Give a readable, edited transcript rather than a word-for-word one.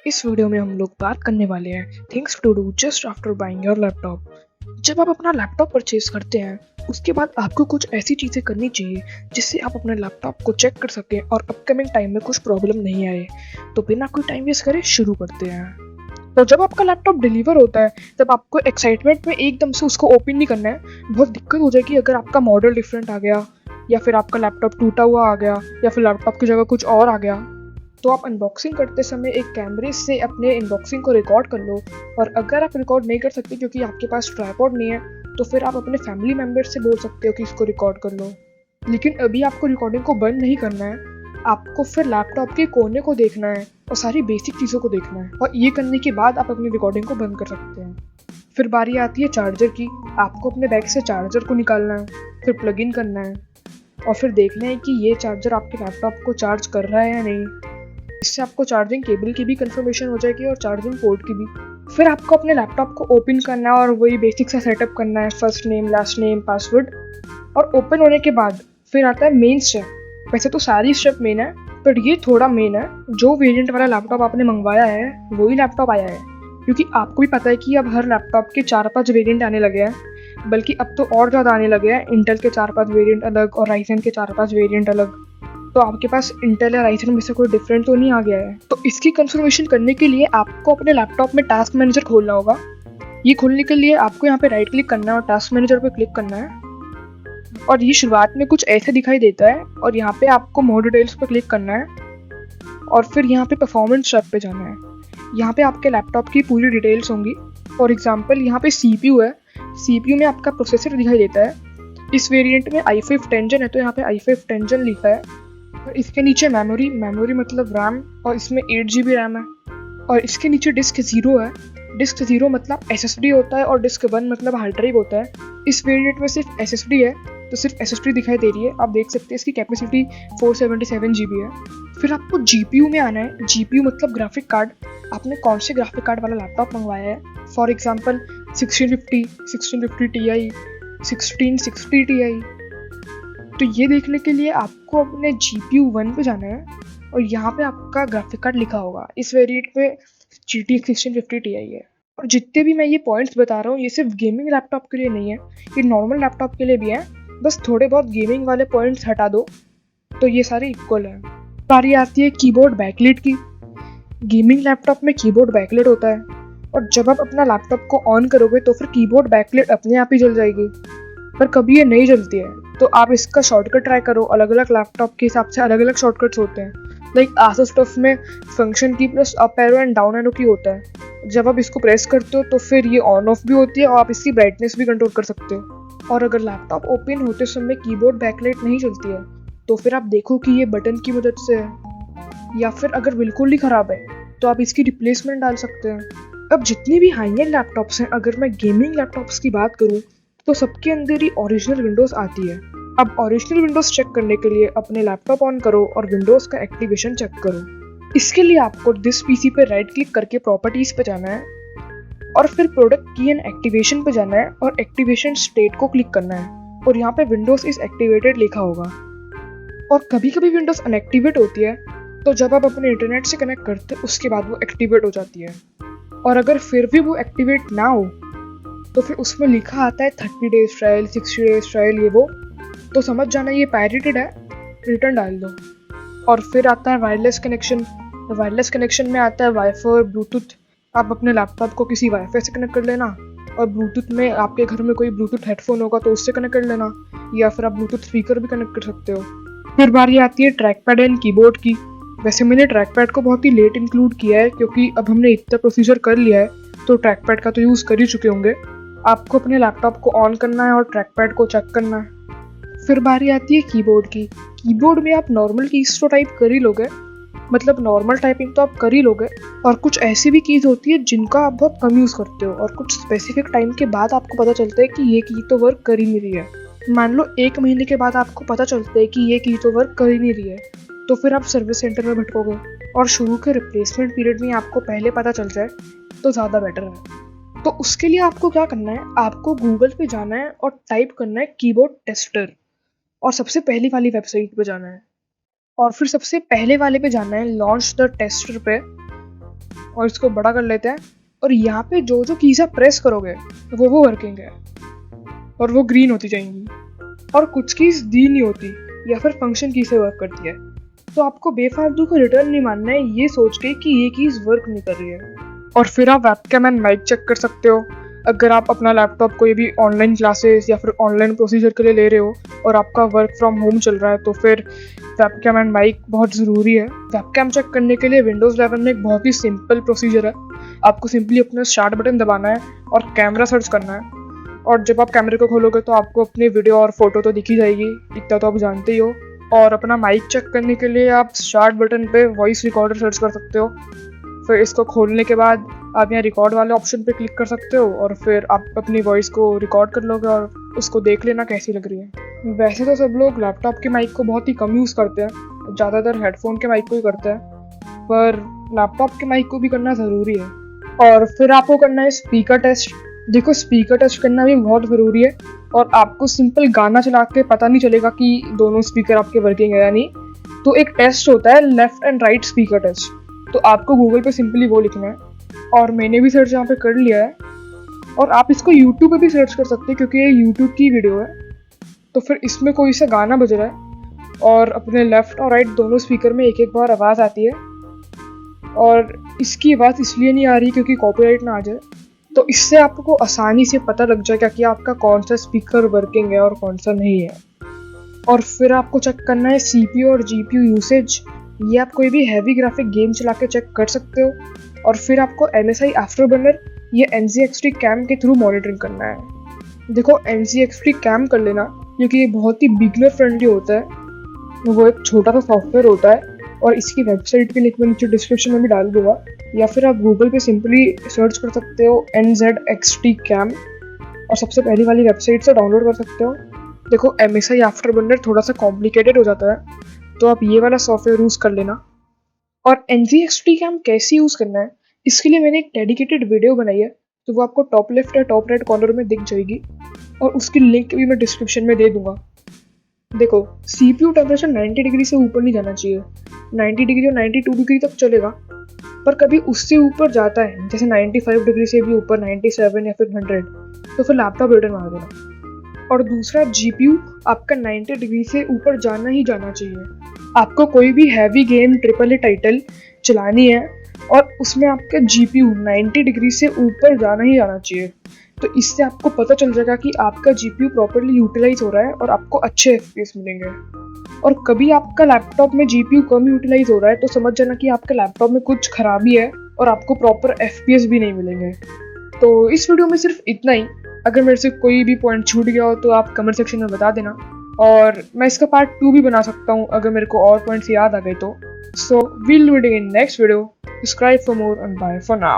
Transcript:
इस वीडियो में हम लोग बात करने वाले हैं things to do just after buying your laptop. जब आप अपना लैपटॉप परचेज करते हैं उसके बाद आपको कुछ ऐसी चीज़ें करनी चाहिए जिससे आप अपने लैपटॉप को चेक कर सकें और अपकमिंग टाइम में कुछ प्रॉब्लम नहीं आए। तो बिना कोई टाइम वेस्ट करे शुरू करते हैं। तो जब आपका लैपटॉप डिलीवर होता है तब आपको एक्साइटमेंट में एकदम से उसको ओपन नहीं करना है। बहुत दिक्कत हो जाएगी अगर आपका मॉडल डिफरेंट आ गया या फिर आपका लैपटॉप टूटा हुआ आ गया या फिर लैपटॉप की जगह कुछ और आ गया। तो आप अनबॉक्सिंग करते समय एक कैमरे से अपने अनबॉक्सिंग को रिकॉर्ड कर लो। और अगर आप रिकॉर्ड नहीं कर सकते क्योंकि आपके पास ट्राइपॉड नहीं है तो फिर आप अपने फैमिली मेम्बर से बोल सकते हो कि इसको रिकॉर्ड कर लो। लेकिन अभी आपको रिकॉर्डिंग को बंद नहीं करना है, आपको फिर लैपटॉप के कोने को देखना है और सारी बेसिक चीज़ों को देखना है और ये करने के बाद आप अपनी रिकॉर्डिंग को बंद कर सकते हैं। फिर बारी आती है चार्जर की। आपको अपने बैग से चार्जर को निकालना है, फिर प्लग इन करना है और फिर देखना है कि ये चार्जर आपके लैपटॉप को चार्ज कर रहा है या नहीं। इससे आपको चार्जिंग केबल की भी कंफर्मेशन हो जाएगी और चार्जिंग पोर्ट की भी। फिर आपको अपने लैपटॉप को ओपन करना है और वही बेसिक सा सेटअप करना है, first name last name password. और ओपन होने के बाद फिर आता है मेन स्टेप। वैसे तो सारी स्टेप मेन है पर ये थोड़ा मेन है। जो वेरिएंट वाला लैपटॉप आपने मंगवाया है वही लैपटॉप आया है, क्योंकि आपको भी पता है कि अब हर लैपटॉप के 4-5 वेरिएंट आने लगे हैं, बल्कि अब तो और ज़्यादा आने लगे हैं। इंटेल के 4-5 वेरिएंट अलग और राइजन के 4-5 वेरिएंट अलग। तो आपके पास इंटेल या राइजन में से कोई डिफरेंट तो नहीं आ गया है। तो इसकी कंफर्मेशन करने के लिए आपको अपने लैपटॉप में टास्क मैनेजर खोलना होगा। ये खोलने के लिए आपको यहाँ पे राइट क्लिक करना है और टास्क मैनेजर पे क्लिक करना है और ये शुरुआत में कुछ ऐसे दिखाई देता है और यहाँ पे आपको मोर डिटेल्स पे क्लिक करना है और फिर यहाँ पे परफॉर्मेंस टैब पे जाना है। यहाँ पे आपके लैपटॉप की पूरी डिटेल्स होंगी। फॉर एग्जांपल यहाँ पे CPU है, CPU में आपका प्रोसेसर दिखाई देता है। इस वेरिएंट में i5 10 Gen है तो यहाँ पे i5 10 Gen लिखा है। और इसके नीचे मेमोरी मतलब रैम, और इसमें 8 GB रैम है। और इसके नीचे डिस्क 0 है। डिस्क 0 मतलब SSD होता है और डिस्क 1 मतलब हार्ड ड्राइव होता है। इस वेरिएंट में सिर्फ SSD है तो सिर्फ SSD दिखाई दे रही है। आप देख सकते हैं इसकी कैपेसिटी 477 GB है। फिर आपको GPU में आना है। GPU मतलब ग्राफिक कार्ड। आपने कौन से ग्राफिक कार्ड वाला लैपटॉप मंगवाया है, फॉर एग्जाम्पल 1650, 1650 Ti, 1660 Ti। तो ये देखने के लिए आपको अपने GPU 1 पे जाना है और यहाँ पे आपका ग्राफिक कार्ड लिखा होगा। इस वेरिएंट पे GTX 1650 Ti है। और जितने भी मैं ये पॉइंट्स बता रहा हूँ ये सिर्फ गेमिंग लैपटॉप के लिए नहीं है, ये नॉर्मल लैपटॉप के लिए भी है। बस थोड़े बहुत गेमिंग वाले पॉइंट्स हटा दो तो ये सारे इक्वल है। बारी आती है कीबोर्ड बैकलाइट की। गेमिंग लैपटॉप में कीबोर्ड बैकलाइट होता है और जब आप अपना लैपटॉप को ऑन करोगे तो फिर कीबोर्ड बैकलाइट अपने आप ही जल जाएगी। पर कभी ये नहीं जलती है तो आप इसका शॉर्टकट ट्राई करो। अलग अलग लैपटॉप के हिसाब से अलग अलग शॉर्टकट्स होते हैं। लाइक आसूस टफ में फंक्शन की plus up arrow and down arrow की होता है। जब आप इसको प्रेस करते हो तो फिर ये ऑन ऑफ भी होती है और आप इसकी ब्राइटनेस भी कंट्रोल कर सकते हो। और अगर लैपटॉप ओपन होते समय कीबोर्ड बैकलाइट नहीं चलती है तो फिर आप देखो कि ये बटन की मदद से है, या फिर अगर बिल्कुल ही ख़राब है तो आप इसकी रिप्लेसमेंट डाल सकते हैं। अब जितनी भी हाई एंड लैपटॉप्स हैं, अगर मैं गेमिंग लैपटॉप्स की बात करूँ तो सबके अंदर ही ओरिजिनल विंडोज़ आती है। अब ओरिजिनल विंडोज़ चेक करने के लिए अपने लैपटॉप ऑन करो और विंडोज़ का एक्टिवेशन चेक करो। इसके लिए आपको दिस पीसी पे राइट क्लिक करके प्रॉपर्टीज़ पे जाना है और फिर प्रोडक्ट की एंड एक्टिवेशन पे जाना है और एक्टिवेशन स्टेट को क्लिक करना है और यहाँ पे विंडोज़ इज एक्टिवेटेड लिखा होगा। और कभी कभी विंडोज़ अनएक्टिवेट होती है तो जब आप अपने इंटरनेट से कनेक्ट करते हो उसके बाद वो एक्टिवेट हो जाती है। और अगर फिर भी वो एक्टिवेट ना हो तो फिर उसमें लिखा आता है 30 डेज ट्रायल, 60 डेज ट्रायल, ये वो, तो समझ जाना ये पायरेटेड है, रिटर्न डाल दो। और फिर आता है वायरलेस कनेक्शन। वायरलेस कनेक्शन में आता है वाईफाई और ब्लूटूथ। आप अपने लैपटॉप को किसी वाईफाई से कनेक्ट कर लेना और ब्लूटूथ में आपके घर में कोई ब्लूटूथ हेडफोन होगा तो उससे कनेक्ट कर लेना, या फिर आप ब्लूटूथ स्पीकर भी कनेक्ट कर सकते हो। फिर बारी आती है ट्रैक पैड एंड कीबोर्ड की। वैसे मैंने ट्रैक पैड को बहुत ही लेट इंक्लूड किया है क्योंकि अब हमने इतना प्रोसीजर कर लिया है तो ट्रैक पैड का तो यूज़ कर ही चुके होंगे। आपको अपने लैपटॉप को ऑन करना है और ट्रैक पैड को चेक करना है। फिर बारी आती है कीबोर्ड की। कीबोर्ड में आप नॉर्मल कीज तो टाइप कर ही लोगे, मतलब नॉर्मल टाइपिंग तो आप कर ही लोगे। और कुछ ऐसी भी कीज होती है जिनका आप बहुत कम यूज़ करते हो और कुछ स्पेसिफिक टाइम के बाद आपको पता चलता है कि ये की तो वर्क कर ही नहीं रही है। मान लो 1 महीने के बाद आपको पता चलता है कि ये की तो वर्क कर ही नहीं रही है, तो फिर आप सर्विस सेंटर में भटकोगे और शुरू के रिप्लेसमेंट पीरियड में आपको पहले पता चल जाए तो ज़्यादा बेटर है। तो उसके लिए आपको क्या करना है, आपको गूगल पे जाना है और टाइप करना है कीबोर्ड टेस्टर और सबसे पहली वाली वेबसाइट पे जाना है और फिर सबसे पहले वाले पे जाना है लॉन्च द टेस्टर पे। और इसको बड़ा कर लेते हैं। और यहाँ पे जो जो कीज़ आप प्रेस करोगे वो वर्किंग है और वो ग्रीन होती जाएंगी, और कुछ कीज़ दी नहीं होती या फिर फंक्शन की से वर्क करती है। तो आपको बेफालतू को रिटर्न नहीं मानना है ये सोच के कि ये कीज़ वर्क नहीं कर रही है। और फिर आप वेबकैम एंड माइक चेक कर सकते हो। अगर आप अपना लैपटॉप कोई भी ऑनलाइन क्लासेस या फिर ऑनलाइन प्रोसीजर के लिए ले रहे हो और आपका वर्क फ्रॉम होम चल रहा है तो फिर वेबकैम एंड माइक बहुत ज़रूरी है। वेबकैम चेक करने के लिए विंडोज़ 11 में एक बहुत ही सिंपल प्रोसीजर है। आपको सिंपली अपना स्टार्ट बटन दबाना है और कैमरा सर्च करना है, और जब आप कैमरे को खोलोगे तो आपको अपनी वीडियो और फोटो तो दिखी जाएगी, इतना तो आप जानते ही हो। और अपना माइक चेक करने के लिए आप स्टार्ट बटन पे वॉइस रिकॉर्डर सर्च कर सकते हो। फिर इसको खोलने के बाद आप यहाँ रिकॉर्ड वाले ऑप्शन पे क्लिक कर सकते हो और फिर आप अपनी वॉइस को रिकॉर्ड कर लोगे और उसको देख लेना कैसी लग रही है। वैसे तो सब लोग लैपटॉप के माइक को बहुत ही कम यूज़ करते हैं, ज़्यादातर हेडफोन के माइक को ही करते हैं, पर लैपटॉप के माइक को भी करना ज़रूरी है। और फिर आपको करना है स्पीकर टेस्ट। देखो, स्पीकर टेस्ट करना भी बहुत ज़रूरी है, और आपको सिंपल गाना चला के पता नहीं चलेगा कि दोनों स्पीकर आपके वर्किंग है या नहीं। तो एक टेस्ट होता है left and right speaker test, तो आपको गूगल पे सिंपली वो लिखना है, और मैंने भी सर्च यहाँ पे कर लिया है। और आप इसको यूट्यूब पे भी सर्च कर सकते हैं क्योंकि ये यूट्यूब की वीडियो है। तो फिर इसमें कोई सा गाना बज रहा है और अपने लेफ्ट और राइट दोनों स्पीकर में एक एक बार आवाज़ आती है, और इसकी आवाज़ इसलिए नहीं आ रही क्योंकि कॉपीराइट ना आ जाए। तो इससे आपको आसानी से पता लग जाएगा कि आपका कौन सा स्पीकर वर्किंग है और कौन सा नहीं है। और फिर आपको चेक करना है CPU और GPU यूसेज। ये आप कोई भी हैवी ग्राफिक गेम चला के चेक कर सकते हो। और फिर आपको MSI आफ्टरबर्नर या NZXT कैम के थ्रू मॉनिटरिंग करना है। देखो, NZXT कैम कर लेना क्योंकि ये बहुत ही बिगनर फ्रेंडली होता है। वो एक छोटा सा सॉफ्टवेयर होता है और इसकी वेबसाइट की लिंक मैं नीचे डिस्क्रिप्शन में भी डाल दूंगा, या फिर आप गूगल पे सिंपली सर्च कर सकते हो NZXT कैम और सबसे पहली वाली वेबसाइट से डाउनलोड कर सकते हो। देखो, MSI आफ्टरबर्नर थोड़ा सा कॉम्प्लिकेटेड हो जाता है, तो आप ये वाला सॉफ्टवेयर यूज़ कर लेना। और NZXT कैम कैसे यूज़ करना है इसके लिए मैंने एक डेडिकेटेड वीडियो बनाई है, तो वो आपको टॉप लेफ्ट या टॉप राइट कॉर्नर में दिख जाएगी, और उसकी लिंक भी मैं डिस्क्रिप्शन में दे दूंगा। देखो, CPU टेम्परेचर 90 डिग्री से ऊपर नहीं जाना चाहिए। 90 डिग्री और 92 डिग्री तक चलेगा, पर कभी उससे ऊपर जाता है, जैसे 95 डिग्री से भी ऊपर, 97 या फिर 100, तो फिर लैपटॉप रिटर्न मार देना। और दूसरा, GPU आपका 90 डिग्री से ऊपर जाना ही जाना चाहिए। आपको कोई भी हैवी गेम AAA टाइटल चलानी है और उसमें आपका GPU 90 डिग्री से ऊपर जाना ही जाना चाहिए। तो इससे आपको पता चल जाएगा कि आपका GPU प्रॉपर्ली यूटिलाइज हो रहा है और आपको अच्छे FPS मिलेंगे। और कभी आपका लैपटॉप में GPU कम यूटिलाइज हो रहा है तो समझ जाना कि आपके लैपटॉप में कुछ खराबी है और आपको प्रॉपर FPS भी नहीं मिलेंगे। तो इस वीडियो में सिर्फ इतना ही। अगर मेरे से कोई भी पॉइंट छूट गया हो तो आप कमेंट सेक्शन में बता देना, और मैं इसका पार्ट 2 भी बना सकता हूँ अगर मेरे को और पॉइंट्स याद आ गए तो। So we'll do it in next video. Subscribe for more and bye for now.